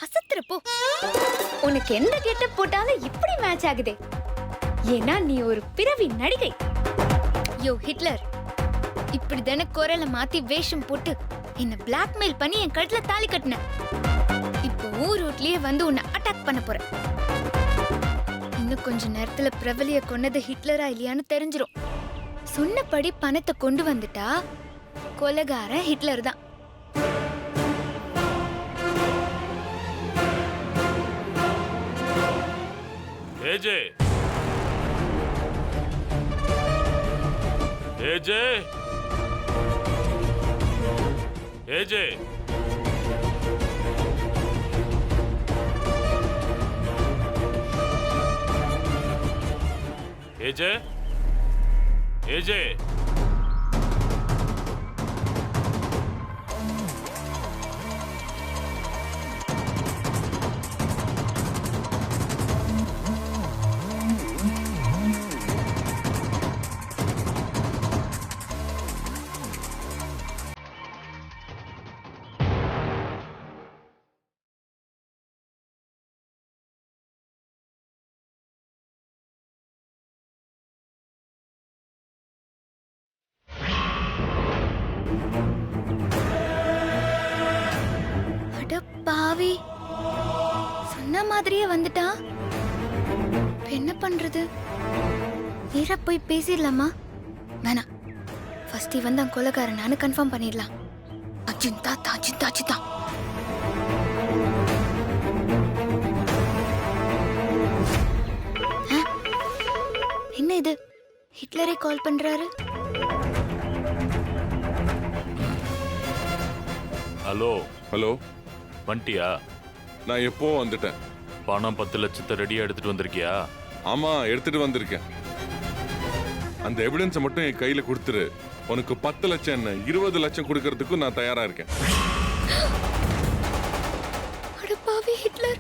அசத்துறப்போ உனக்கு எந்த கெட்டப் போட்டாலும் இப்படி மேட்ச் ஆகுதே. ஏன்னா நீ ஒரு பிறவி நடிகை. யோ ஹிட்லர், இப்படிதானே குரலை மாத்தி வேஷம் போட்டு என்ன பிளாக்மெயில் பண்ணி என் கழுத்துல தாலி கட்டின. இப்போ ஊர் ரோட்லயே வந்து உன்னை அட்டாக் பண்ண போறேன். இன்னும் கொஞ்ச நேரத்துல பிரபலிய கொன்னது ஹிட்லரா இல்லையான்னு தெரிஞ்சிரும். சொன்னபடி பணத்தை கொண்டு வந்துட்டா கொலைகாரன் ஹிட்லர் தான். A J A J A J A J A J பாவி, சொன்ன மாதிரியே வந்துட்டா. என்ன பண்றது? நேரா போய் பேசிடலாமா? வேணாம், ஃபர்ஸ்ட் இவன் தான் கொலைகாரன் நானு கன்ஃபார்ம் பண்ணிடலாம். அஜிந்தா தாஜிந்தா அஜிந்தா. என்ன இது, ஹிட்லரே கால் பண்றாரு. ஹலோ ஹலோ, வண்டியா? நான் எப்போ வந்துட்டேன். பணம் 10 லட்சத்தை ரெடியா எடுத்துட்டு வந்திருக்கியா? ஆமா, எடுத்துட்டு வந்திருக்கேன். அந்த எவிடன்ஸை மட்டும் என் கையில கொடுத்துரு. உனக்கு 10 லட்சம் என்ன 20 லட்சம் கொடுக்கறதுக்கும் நான் தயாரா இருக்கேன். அடப்பாவி ஹிட்லர்,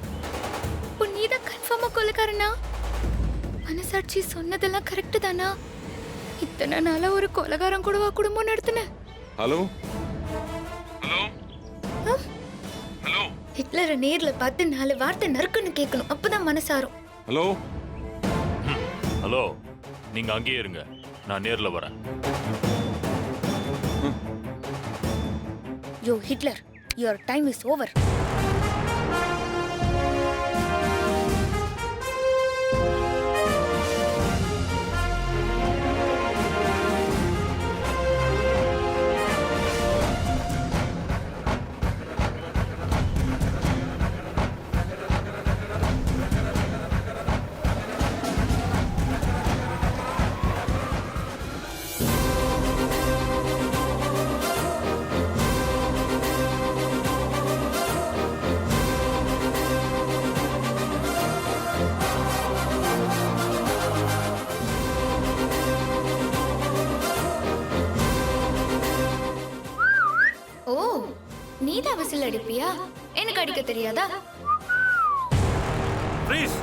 நீதான் கன்ஃபார்மா கொலைகாரனா? மனசாட்சி சொன்னதெல்லாம் கரெக்ட் தானா? இத்தனை நாளா ஒரு கொலைகாரன் கூடவா குடும்பம் நடத்தின? ஹலோ ஹலோ ஹலோ, ஹிட்லரை நேர்ல பார்த்து 4 வார்த்தை நறுக்குன்னு கேட்கணும், அப்பதான் மனசாரும். ஹலோ ஹலோ, நீங்க அங்கேயே இருங்க, நான் நேர்ல வரேன். Yo Hitler, your time is over. Oh, நீதான் விசில் அடிப்பியா? எனக்கு அடிக்க தெரியாதா? ப்ளீஸ்.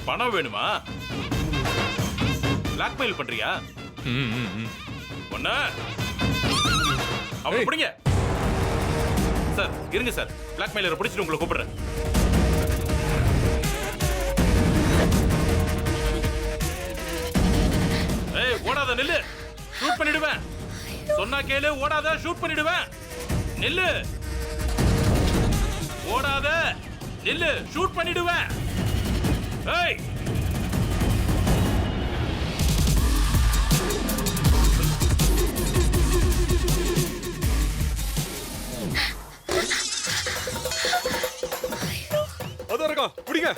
பணம் வேணுமா? பிளாக்மெயில் பண்றியா? ஒண்ணா அவனை பிடிங்க சார். இருங்க சார், பிளாக்மெயிலரை பிடிச்சிட்டு உங்களை கூப்பிடுறேன். ஏய், ஓடாத, நில்லு, ஷூட் பண்ணிடுவேன். சொன்னா கேளு, ஓடாத, ஷூட் பண்ணிடுவேன். நில்லு, ஓடாத, நில்லு, ஷூட் பண்ணிடுவேன். ஏய், அதரகா புடிங்க.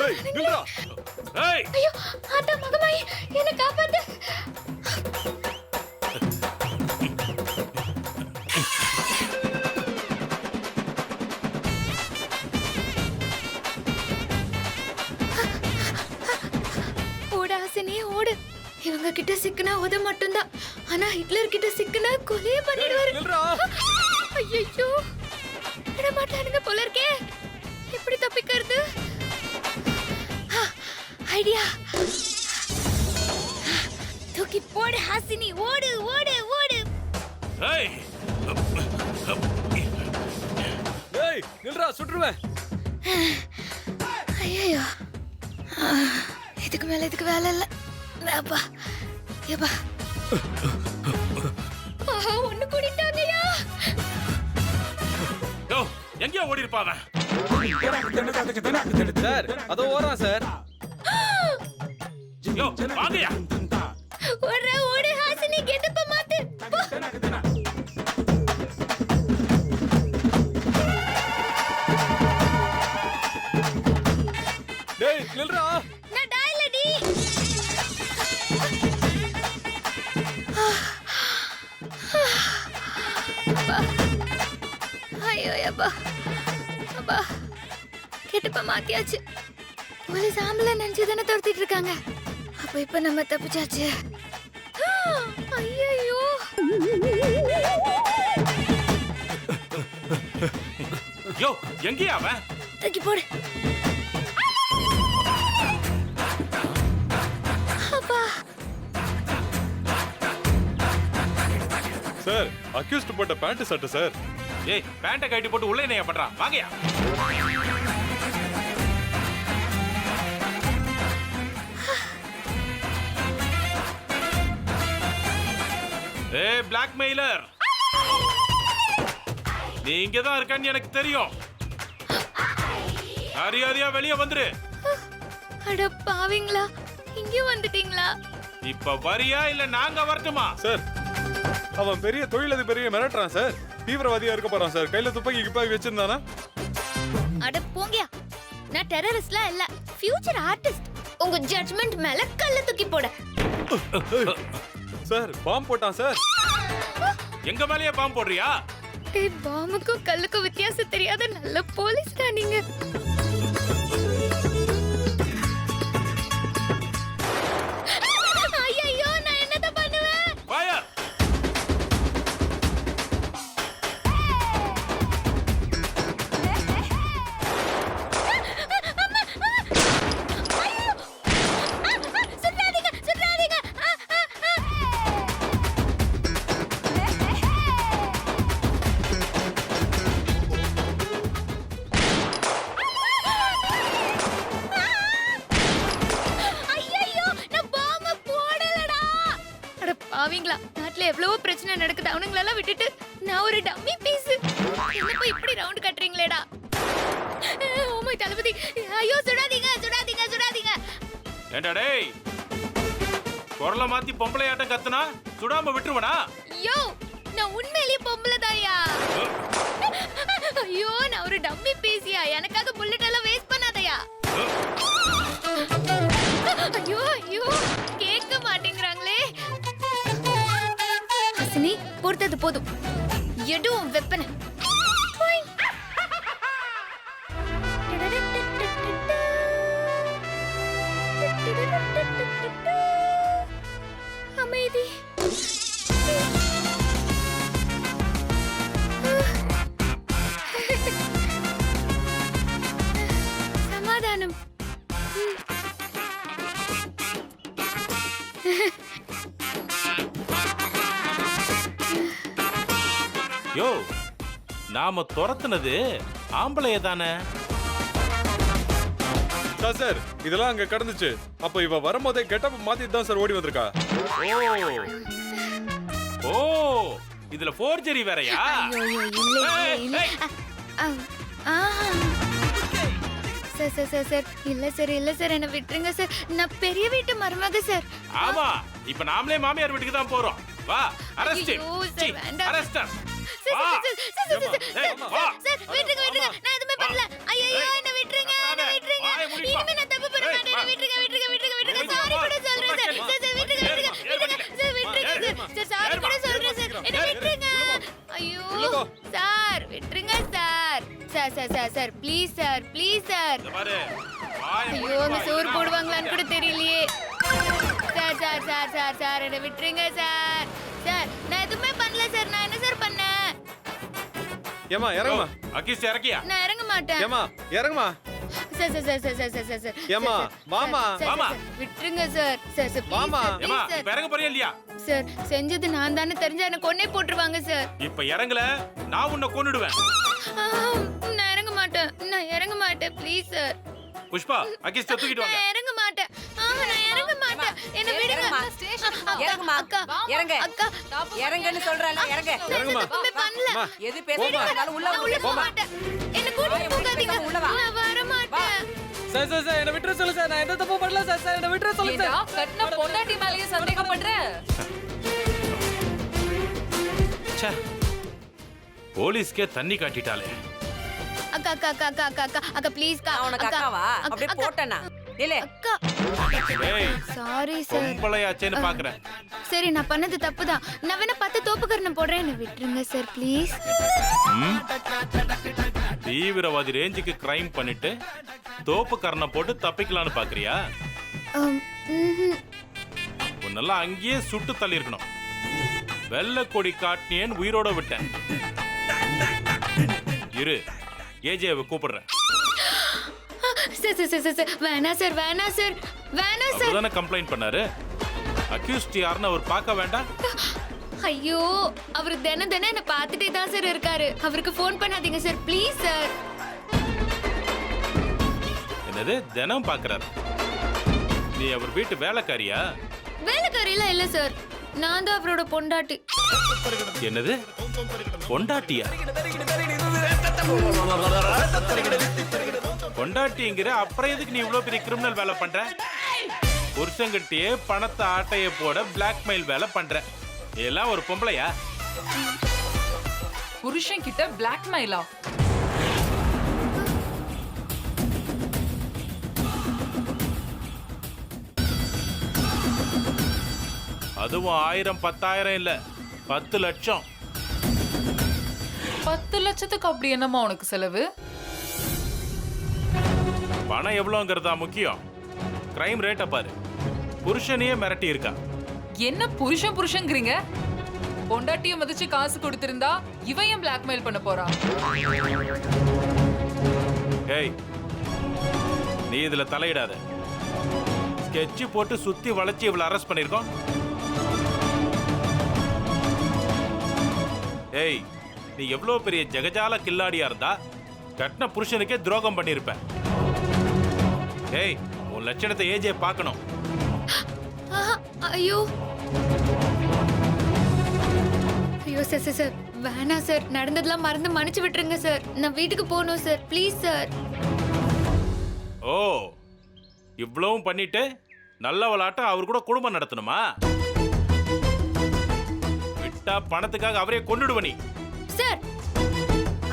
ஏய், நில்றா. ஏய், ஐயோ, ஆட்டா மகமாயி, என்ன காப்பாத்து. ஓட ஆசனே ஓடு. இவங்க கிட்ட சிக்கனா உத மட்டும்தான். ஆனா ஹிட்லர் கிட்ட சிக்கினா கொலையே பண்ணிடுவாரு. ஐயோ விட மாட்டாருங்க போல இருக்கே. எப்படி தப்பிக்கிறது? ஐடியா. தூக்கி போடு ஹாசினி, ஓடு ஓடு ஓடு. ஏய் ஏய் நில்றா, சுட்டுருவேன். ஐயோ இதுக்கு மேல இதுக்கு வேலை இல்ல. அப்பா ஏப்பா ஒண்ணு கூட்டிட்டாங்கயா. யோ எங்கேயோ ஓடி இருப்பாங்க. சார் அதோ ஓடுறான் சார். யோ வாங்கயா. ஓடுற ஓடு ஹாசினி, கெட்டப்ப மாத்து. போ. டேய் நில்றா. நான் டாய்லடி. ஐயோ அப்பா அப்பா கெட்டப்ப மாத்தியாச்சு. போலீஸ் ஆம்பளை நினைச்சு தானே துரத்திட்டு இருக்காங்க. அப்ப இப்ப நம்ம தப்பிச்சாச்சு. ஐயோ யோ எங்கேயா அவன்? தூக்கி போடு. அப்பா சார் அக்யூஸ்ட் போட்ட பேண்ட் சட்டை சார். ஏய் பேண்ட்டை கட்டி போட்டு உள்ள என்ன பண்றான்? வாங்கயா. ஏய் பிளாக்மெயிலர், நீ இங்க தான் இருக்கன்னு எனக்கு தெரியும். அறியாதியா வெளியே வந்துரு. அட பாவிங்களா, இங்க வந்துட்டீங்களா? இப்ப வரியா இல்ல நாங்க வரட்டுமா? சார் அவன் பெரிய தொழிலதிபரையே மிரட்டுறான் சார். தீவிரவாதியா இருக்க போறான் சார். கையில துப்பாக்கி கிப்பாக்கி வச்சிருந்தானா? அட போங்கயா, நான் டெரரிஸ்ட்லாம் இல்ல, ஃபியூச்சர் ஆர்டிஸ்ட். உங்க ஜட்ஜ்மெண்ட் மேல கல்ல தூக்கி போட. சார் பாம்பு போட்டான் சார். எங்க மேலயே பாம்பு போடுறியா? ஏய் பாம்புக்கும் கல்லுக்கும் வித்தியாசம் தெரியாத நல்ல போலீஸ் தான் நீங்க. ஐயோ நான் என்னத பண்ணுவேன்? ஃபயர். சுடாதீங்க சுடாதீங்க. ஐயோ நான் பாம்பு போடலடா. அட பாவிங்களா, நாட்டுல எவ்வளவோ பிரச்சனை நடக்குது. அவனுங்களெல்லாம் விட்டுட்டு நான் ஒரு டம்மி பீஸ். என்னப்பா இப்படி ரவுண்ட் கட்டுறீங்களேடா? ஓ மை தளபதி, ஐயோ சுடாதீங்க சுடாதீங்க சுடாதீங்க. ஏண்டா டேய், குரல மாத்தி பொம்பளை ஆட்டம் கத்துனா சுடாம விட்டுருவனா? ஐயோ நான் உண்மையிலேயே பொம்பளை தாயா. ஐயோ நான் ஒரு டம்மி பீஸியா, எனக்காக புல்லட் எல்லாம் வேஸ்ட் பண்ணாதயா. ஐயோ ஐயோ கேட்க மாட்டேங்கிறாங்களே. ஹாசினி பொறுத்தது போதும், எடும் வெப்பன. அமைதி. சமாதானம். யோ நாம துரத்துனது ஆம்பளைய தானே? சார் இதெல்லாம் அங்க கடந்துச்சு. அப்ப இவ வரும்போதே கெட்டப் மாத்திட்டு தான் சார் ஓடி வந்திருக்கா. ஓ ஓ இதுல ஃபோர்ஜரி வேறயா? ஐயோ இல்ல இல்ல. சார் சார் சார் சார் இல்ல சார் இல்ல சார், என்ன விட்டுருங்க சார். நான் பெரிய வீட்டு மருமக சார். ஆமா, இப்ப நாமளே மாமியார் வீட்டுக்கு தான் போறோம். வா அரெஸ்ட். ஐயோ, சார், வேண்டாம். அரெஸ்ட். சார் வா. சார் சார் சார் ஏய், வா. சார் விட்டுருங்க விட்டுருங்க, நான் எதுவுமே பண்ணல. ஐயோ என்ன விட்டுருங்க என்ன விட்டுருங்க. வாயை மூடிப்பா. இனிமே நான் தப்பு பண்ண மாட்டேன். வா. விட்டுருங்க விட்டுருங்க விட்டுருங்க விட்டுருங்க. வா. சாரி கூட சொல்றேன் சார். சார் சார் விட்டுருங்க விட்டுருங்க விட்டுருங்க. சார் விட்டுருங்க சார். சார் சாரி கூட சொல்றேன் சார். என்ன விட்டுருங்க. ஐயோ சார் விட்டுருங்க sir. Sir sir sir sir please sir please sir. இங்க பாரு. வாயை ஐயோ மூடிப்பா. அங்க சோறு போடுவாங்களான்னு கூட தெரியலையே. Sir sir sir sir sir என்ன விட்டுருங்க சார். சார் நான் எதுவுமே பண்ணல சார். நான் என்ன சார் பண்ணேன்? ஏமா இறங்குமா. அகிஷ் இறக்கியா? நான் இறங்க மாட்டேன். ஏமா இறங்குமா. Sir sir sir sir sir sir sir ஏம்மா, வாம்மா. வாம்மா. விட்டுருங்க சார். சார் சார் வாம்மா. ஏமா ப்ளீஸ் சார். இப்ப இறங்க போறியா இல்லையா? சார் செஞ்சது நான் தானே தெரிஞ்சா என்ன கொன்னே போட்டுருவாங்க சார். இப்ப இறங்கல நான் உன்னை கொன்னுடுவேன். நான் இறங்க மாட்டேன். நான் இறங்க மாட்டேன். Please sir. புஷ்பா அகிஷ் தூக்கிட்டு வாங்க. நான் இறங்க மாட்டேன். நான் இறங்க மாட்டேன். என்ன விடுங்க. இறங்குமா. அக்கா இறங்க. அக்கா இறங்குன்னு சொல்றல இறங்க. இறங்குமா. எதுவுமே பண்ணல. அம்மா. எது பேசுறீங்க உள்ள நான் உள்ள போக போமா. மாட்டேன். என்ன கூட்டிட்டு போகாதீங்க. உள்ள வா. நான் வர மாட்டேன். சார் சார் சார் என்ன விட்டுற சொல்லு சார். நான் எந்த தப்பு பண்ணல சார். சார் என்ன விட்டுற சொல்லு சார். கட்டின பொண்டாட்டி மேலயே சந்தேகப்படுற? ச்சே, போலீஸ்க்கே தண்ணி காட்டிட்டாலே. அக்கா அக்கா அக்கா அக்கா அக்கா அக்கா அக்கா ப்ளீஸ் கா. நான் உனக்கு அக்காவா? அப்படியே போட்டேனா? இல்ல. அக்கா. ஏய் சாரி சார். பொம்பளையாச்சேன்னு பாக்குறேன். சரி நான் பண்ணது தப்புதான். நான் வேணா 10 தோப்புக்கரணம் போடுறேன். என்ன விட்டுருங்க சார் ப்ளீஸ். தீவிரவாதி ரேஞ்சுக்கு கிரைம் பண்ணிட்டு தோப்பு கரணம் போட்டு தப்பிக்கலான்னு பாக்குறியா? உன்னெல்லாம் அங்கேயே சுட்டு தள்ளி இருக்கணும். வெள்ளை கொடி காட்டினேன் உயிரோட விட்டேன். இரு ஏஜேவை கூப்பிடுறேன். சார் சார் சார் சார் வேணா சார் வேணா சார் வேணா சார். அவர்தானே கம்ப்ளைண்ட் பண்ணாரு. அக்யூஸ்ட் யாருன்னு அவர் பார்க்க வேண்டாம். ஐயோ அவர் தினம் தினம் என்ன பார்த்துட்டே தான் சார் இருக்காரு. அவருக்கு ஃபோன் பண்ணாதீங்க சார் ப்ளீஸ் சார். என்னது தினம் பாக்குறாரு? நீ அவர் வீட்டு வேலைக்காரியா? வேலைக்காரிலாம் இல்ல சார். நான் தான் அவரோட பொண்டாட்டி. என்னது பொண்டாட்டியா? பொண்டாட்டிங்கிற அப்புறம் எதுக்கு நீ இவ்வளவு பெரிய கிரிமினல் வேலை பண்ற? புருஷங்கிட்டயே பணத்தை ஆட்டைய போட பிளாக்மெயில் வேலை பண்ற. எல்லாம் ஒரு பொம்பளையா? புருஷன் கிட்ட பிளாக்மெயிலா? அதுவும் 1000 10,000 இல்ல 10 லட்சம். 10 லட்சத்துக்கு அப்படி என்னமா உனக்கு செலவு? பணம் எவ்வளோங்கிறதா முக்கியம். கிரைம் ரேட்டை பாரு. புருஷனையே மிரட்டி இருக்கா. என்ன புருஷன் புருஷங்கிறீங்க? பொண்டாட்டிய மதிச்சு காசு கொடுத்திருந்தா இவன் ஏன் பிளாக்மெயில் பண்ண போறான்? ஏய் நீ இதுல தலையிடாத. ஸ்கெட்ச் போட்டு சுத்தி வளைச்சு இவளை அரெஸ்ட் பண்ணிருக்கோம். ஏய் நீ எவ்வளவு பெரிய ஜெகஜால கில்லாடியா இருந்தா கட்டின புருஷனுக்கே துரோகம் பண்ணிருப்ப. ஏய் உன் லட்சணத்தை ஏஜே பார்க்கணும். ஐயோ ஐயோ சார் சார் சார் வேணா சார். நடந்ததெல்லாம் மறந்து மன்னிச்சு விட்டுருங்க சார். நான் வீட்டுக்கு போகணும் சார் ப்ளீஸ் சார். ஓ இவ்வளவும் பண்ணிட்டு நல்லவளாட்டம் அவர் கூட குடும்பம் நடத்தணுமா? விட்டா பணத்துக்காக அவரே கொன்னுடுவ நீ. சார்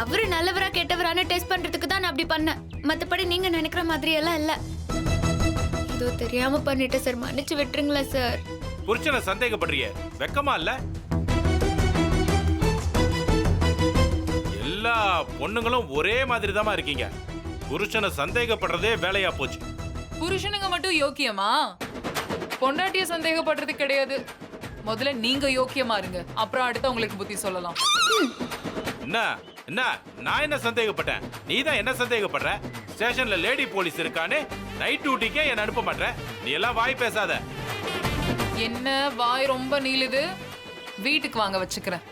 அவரு நல்லவரா கெட்டவரான டெஸ்ட் பண்றதுக்கு தான் நான் அப்படி பண்ணேன். மத்தபடி நீங்க நினைக்கிற மாதிரி எல்லாம் இல்ல. ஏதோ தெரியாம பண்ணிட்டேன் சார். மன்னிச்சு விட்டுருங்களா சார். புருஷனை சந்தேகப்படுறிய வெக்கமா இல்ல? எல்லா பொண்ணுங்களும் ஒரே மாதிரி தான் இருக்கீங்க. புருஷனை சந்தேகப்படுறதே வேலையா போச்சு. புருஷனுங்க மட்டும் யோக்கியமா? பொண்டாட்டிய சந்தேகப்படுறது கிடையாது. முதல்ல நீங்க யோக்கியமா இருங்க, அப்புறம் அடுத்து உங்களுக்கு புத்தி சொல்லலாம். என்ன என்ன நான் என்ன சந்தேகப்பட்டேன்? நீ தான் என்ன சந்தேகப்படுற? ஸ்டேஷன்ல லேடி போலீஸ் இருக்கானே நைட் டியூட்டிக்கே என்ன அனுப்ப மாட்டற. நீ எல்லாம் வாய் பேசாத. என்ன வாய் ரொம்ப நீளுது? வீட்டுக்கு வாங்க வச்சுக்கிறேன்.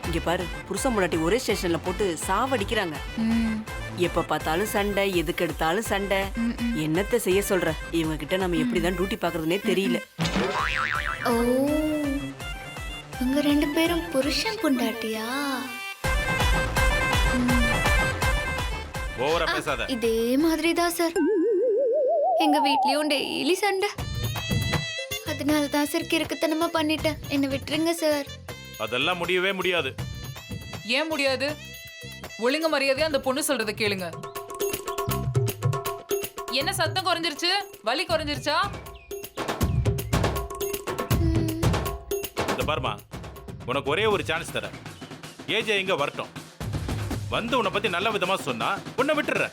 இங்க பாரு, புருஷன் முன்னாடி ஒரே ஸ்டேஷன்ல போட்டு சாவடிக்கிறாங்க. எப்ப பார்த்தாலும் சண்டை, எதுக்கு எடுத்தாலும் சண்டை. என்னத்த செய்ய சொல்ற? இவங்க கிட்ட நம்ம எப்படிதான் டியூட்டி பாக்குறதுனே தெரியல. ஓ உங்க 2 பேரும் புருஷன் பொண்டாட்டியா? ஓவரா பேசாத. இதே மாதிரி தான் சார். எங்க வீட்லயும் டெய்லி சண்டை. அதனால தான் சார் கிறுக்குத்தனமா பண்ணிட்டேன். என்ன விட்டுருங்க சார். அதெல்லாம் முடியவே முடியாது. ஏன் முடியாது? ஒழுங்கு மரியாதையா அந்த பொண்ணு சொல்றத கேளுங்க. என்ன சத்தம் குறைஞ்சிருச்சு? வலி குறைஞ்சிருச்சா? இந்த பாருமா, உனக்கு ஒரே ஒரு சான்ஸ் தரேன். ஏஜே இங்க வரட்டும். வந்து உன்னை பத்தி நல்ல விதமா சொன்னா உன்னை விட்டுற.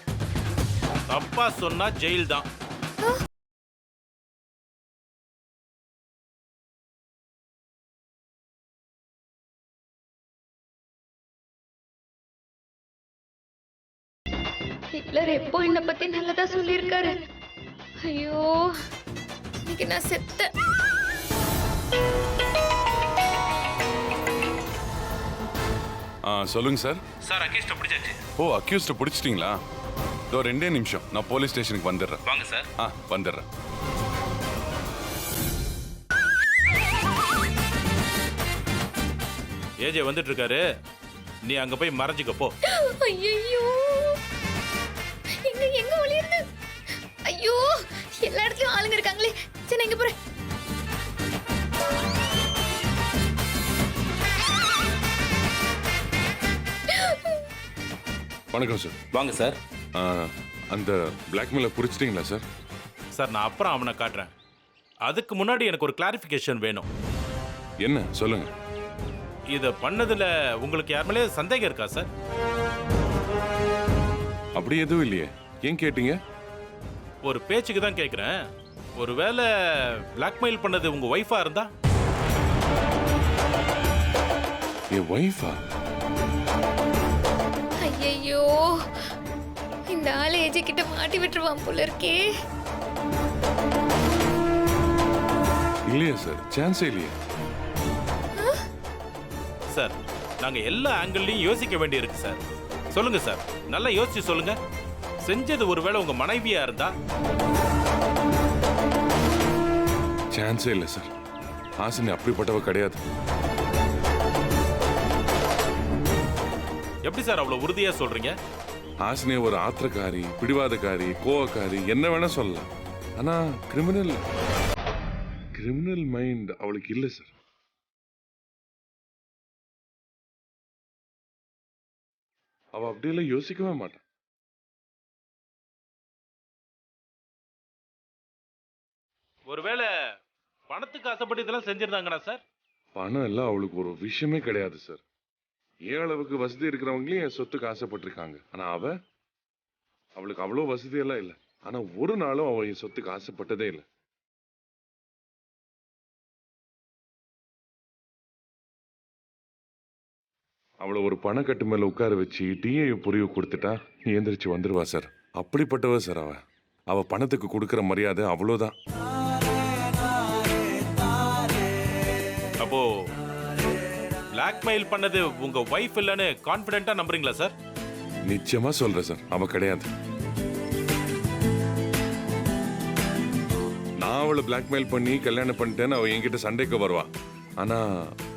தப்பா சொன்னா ஜெயில் தான். ஹிட்லர் எப்போ என்ன பத்தி நல்லதா சொல்லியிருக்காரு. ஐயோ, இன்னைக்கு நான் செத்த. சொல்லுங்க சார். சார் அக்யூஸ்ட பிடிச்சாச்சு. ஓ, அக்யூஸ்ட பிடிச்சிட்டிங்களா? இதோ 2 நிமிஷம், நான் போலீஸ் ஸ்டேஷனுக்கு வந்துடுறேன். வாங்க சார். வந்துடுறேன். ஏஜே வந்துட்டு இருக்காரு. நீ அங்க போய் மறைஞ்சுக்க போ. ஐயோ, எங்க எங்க ஒளியிருந்து? ஐயோ, எல்லா இடத்துலயும் ஆளுங்க இருக்காங்களே. சரி, நான் எங்க போறேன்? வணக்கம் சார். வாங்க சார். அந்த பிளாக்மெயில பிடிச்சிட்டிங்களா சார்? சார் நான் அப்புறம் அவனை காட்டுறேன். அதுக்கு முன்னாடி எனக்கு ஒரு கிளாரிஃபிகேஷன் வேணும். என்ன சொல்லுங்க. இத பண்ணதுல உங்களுக்கு யார் மேலே சந்தேகம் இருக்கா சார்? அப்படி எதுவும் இல்லையே. ஏன் கேட்டீங்க? ஒரு பேச்சுக்கு தான் கேட்குறேன். ஒருவேளை பிளாக்மெயில் பண்ணது உங்க ஒய்ஃபா இருந்தா? என் ஒய்ஃபா? ஐயோ, இந்த ஆளு ஏஜே கிட்ட மாட்டி விட்டுருவான் போல இருக்கே. இல்லையா சார், சான்ஸே இல்லையே. சார் நாங்க எல்லா ஆங்கிள்லயும் யோசிக்க வேண்டியிருக்கு சார். சொல்லுங்க சார், நல்லா யோசிச்சு சொல்லுங்க. செஞ்சது ஒருவேளை உங்க மனைவியா இருந்தா? சான்ஸே இல்லை சார். ஹாசினி அப்படிப்பட்டவ கிடையாது. எப்படி சார் அவ்வளவு உறுதியா சொல்றீங்க? ஹாசினி ஒரு ஆத்திரக்காரி, பிடிவாதக்காரி, கோவக்காரி, என்ன வேணா சொல்லலாம். ஆனா கிரிமினல் மைண்ட் அவளுக்கு இல்லை சார். அவ அப்படியெல்லாம் யோசிக்கவே மாட்டான். ஒருவேளை பணத்துக்கு ஆசைப்பட்டு இதெல்லாம் செஞ்சிருந்தாங்கண்ணா சார்? பணம் எல்லாம் அவளுக்கு ஒரு விஷயமே கிடையாது சார். ஏன் அளவுக்கு வசதி இருக்கிறவங்களையும் என் சொத்துக்கு ஆசைப்பட்டிருக்காங்க. ஆனா அவளுக்கு அவ்வளோ வசதியெல்லாம் இல்லை. ஆனா ஒரு நாளும் அவ என் சொத்துக்கு ஆசைப்பட்டதே இல்லை. அவளை ஒரு பணக்கட்டு மேல உட்கார வச்சு டீயை புரிவு கொடுத்துட்டா எந்திரிச்சு வந்துருவா சார். அப்படிப்பட்டவ சார் அவ பணத்துக்கு கொடுக்கற மரியாதை அவ்வளோதான். அப்போ பிளாக்மெயில் பண்ணது உங்க வைஃப் இல்லன்னு கான்ஃபிடென்ட்டா நம்புறீங்களா சார்? நிச்சயமா சொல்றேன் சார், அவ கிடையாது. நான் அவளை பிளாக்மெயில் பண்ணி கல்யாணம் பண்ணிட்டேன்னு அவ என்கிட்ட சண்டைக்கு வருவா. ஆனா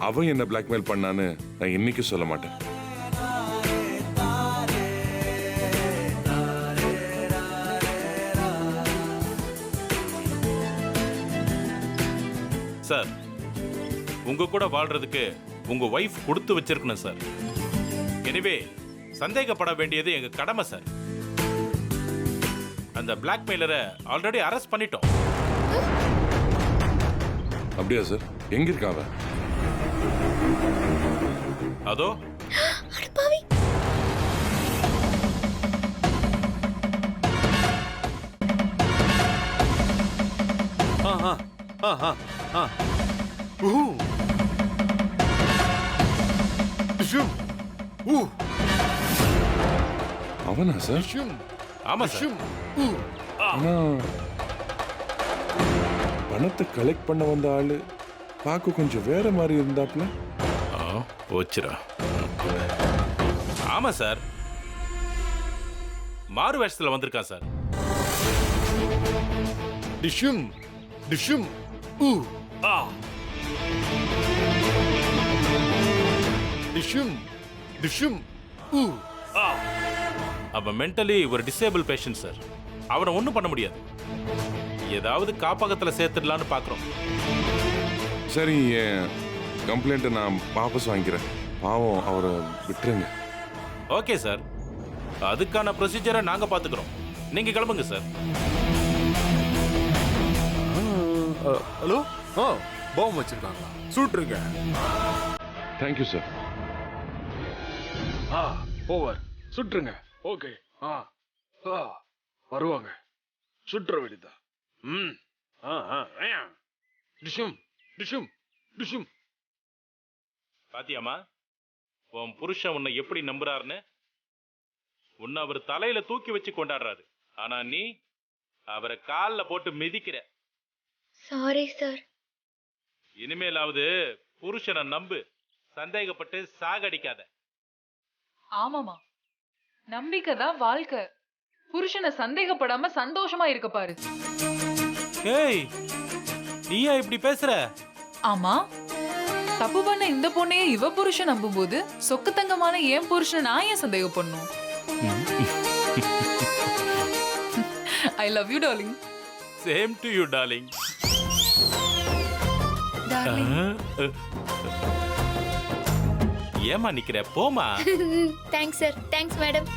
அவ என்ன பிளாக்மெயில் பண்ணான்னு நான் இன்னைக்கு சொல்ல மாட்டேன். சார் உங்க கூட வாழ்றதுக்கு உங்க வைஃப் கொடுத்து வச்சிருக்கணும் சார். எனவே சந்தேகப்பட வேண்டியது எங்க கடமை சார். அந்த பிளாக்மெயிலரை ஆல்ரெடி அரெஸ்ட் பண்ணிட்டோம். அப்படியா சார்? எங்க இருக்கா அவ? அதோ அடப்பாவி. அவனா சார்? ஆமா சார். ஆனா பணத்தை கலெக்ட் பண்ண வந்த ஆளு பார்க்க கொஞ்சம் வேற மாதிரி இருந்தாப்ல. போச்சுரா. ஆமா சார், மாறு வேஷத்துல வந்திருக்கான் சார். டிஷும் டிஷும் ஊ ஆ டிஷும் டிஷும் ஊ ஆ. அவன் மென்டலி ஒரு டிசேபிள் பேஷண்ட் சார். அவனை ஒன்றும் பண்ண முடியாது. ஏதாவது காப்பகத்தில் சேர்த்துடலான்னு பார்க்குறோம். சரி என் கம்ப்ளைண்ட்டை நான் வாபஸ் வாங்கிக்கிறேன். பாவம் அவரை விட்டுருங்க. ஓகே சார், அதுக்கான ப்ரொசீஜரை நாங்க பாத்துக்கிறோம். நீங்க கிளம்புங்க சார். ஹலோ பாம்பு வச்சிருக்காங்க, சுட்டுருங்க. Thank you sir. ஓவர், சுட்டுருங்க. ஓகே. வருவாங்க, சுட்டுற வேண்டியதா. டிஷும் டிஷும் டிஷும். பாத்தியாமா உன் புருஷன் உன்னை எப்படி நம்புறாருன்னு? உன்னை அவர் தலையில தூக்கி வச்சு கொண்டாடுறாரு, ஆனா நீ அவரை கால்ல போட்டு மிதிக்கிற. Sorry sir. இனிமேலாவது புருஷனை நம்பு, சந்தேகப்பட்டு சாகடிக்காத. ஆமாமா, நம்பிக்கை தான் வாழ்க்கை. புருஷனை சந்தேகப்படாம சந்தோஷமா இருக்க பாரு. ஏய், நீயா இப்படி பேசுற? ஆமா, தப்பு பண்ண இந்த பொண்ணையே இவ புருஷன் நம்பும்போது சொக்கு தங்கமான என் புருஷனை நான் ஏன் சந்தேகப்படணும்? I love you darling. Same to you darling. ஏமா நிக்கிற? போமா. Thanks sir. Thanks madam.